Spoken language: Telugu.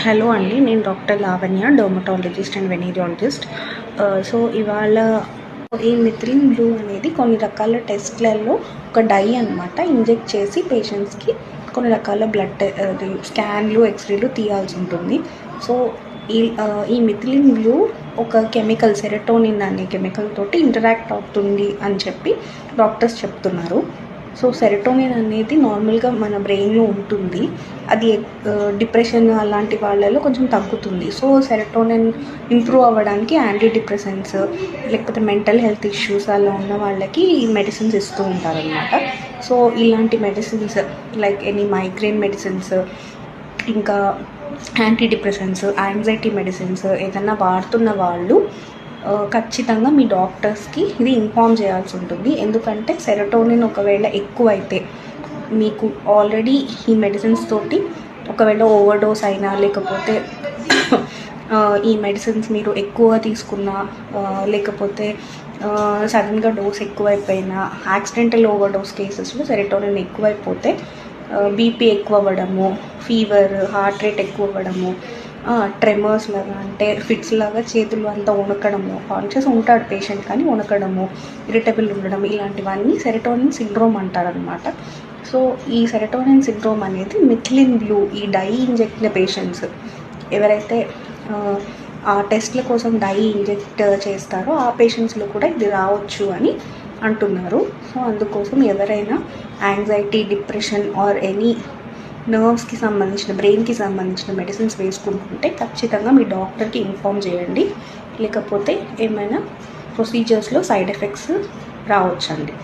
హలో అండి, నేను doctor Lavanya, dermatologist and venereologist. So ఇవాళ ఈ మిథిలిన్ బ్లూ అనేది కొన్ని రకాల టెస్ట్లలో ఒక డై అనమాట. ఇంజెక్ట్ చేసి పేషెంట్స్కి కొన్ని రకాల బ్లడ్ స్కాన్లు, ఎక్స్రేలు తీయాల్సి ఉంటుంది. సో ఈ మిథిలిన్ బ్లూ ఒక కెమికల్, సెరటోనిన్ అనే కెమికల్ తోటి ఇంటరాక్ట్ అవుతుంది అని చెప్పి డాక్టర్స్ చెప్తున్నారు. సో సెరటోనిన్ అనేది నార్మల్గా మన బ్రెయిన్లో ఉంటుంది. అది డిప్రెషన్ అలాంటి వాళ్ళలో కొంచెం తగ్గుతుంది. సో సెరటోనిన్ ఇంప్రూవ్ అవ్వడానికి యాంటీ డిప్రెసెంట్స్ లేకపోతే మెంటల్ హెల్త్ ఇష్యూస్ అలా ఉన్న వాళ్ళకి ఈ మెడిసిన్స్ ఇస్తూ ఉంటారనమాట. సో ఇలాంటి medicines like any migraine medicines, ఇంకా యాంటీ డిప్రెసెంట్స్, యాంగ్జైటీ మెడిసిన్స్ ఏదైనా వాడుతున్న వాళ్ళు ఖచ్చితంగా మీ డాక్టర్స్కి ఇది ఇన్ఫామ్ చేయాల్సి ఉంటుంది. ఎందుకంటే సెరటోనిన్ ఒకవేళ ఎక్కువైతే మీకు ఆల్రెడీ ఈ మెడిసిన్స్ తోటి ఒకవేళ ఓవర్డోస్ అయినా, లేకపోతే ఈ మెడిసిన్స్ మీరు ఎక్కువ తీసుకున్నా, లేకపోతే సడన్గా డోస్ ఎక్కువైపోయినా, యాక్సిడెంటల్ ఓవర్డోస్ కేసెస్లో సెరటోనిన్ ఎక్కువైపోతే బీపీ ఎక్కువ అవ్వడము, ఫీవర్, హార్ట్ రేట్ ఎక్కువ అవ్వడము, ట్రెమర్స్ లాగా అంటే ఫిట్స్ లాగా చేతులు అంతా వణకడము, కాన్షియస్ ఉంటాడు పేషెంట్ కానీ వణకడము, ఇరిటబుల్ ఉండడం, ఇలాంటివన్నీ సెరటోనిన్ సిండ్రోమ్ అంటారనమాట. సో ఈ సెరటోనిన్ సిండ్రోమ్ అనేది మిథిలిన్ బ్లూ ఈ డై ఇంజెక్ట్ పేషెంట్స్ ఎవరైతే ఆ టెస్ట్ల కోసం డై ఇంజెక్ట్ చేస్తారో ఆ పేషెంట్స్లో కూడా ఇది రావచ్చు అని అంటున్నారు. సో అందుకోసం ఎవరైనా యాంగ్జైటీ, డిప్రెషన్ ఆర్ ఎనీ నర్వ్స్కి సంబంధించిన, బ్రెయిన్కి సంబంధించిన మెడిసిన్స్ వేసుకుంటుంటే ఖచ్చితంగా మీ డాక్టర్కి ఇన్ఫామ్ చేయండి. లేకపోతే ఏమైనా ప్రొసీజర్స్లో సైడ్ ఎఫెక్ట్స్ రావచ్చండి.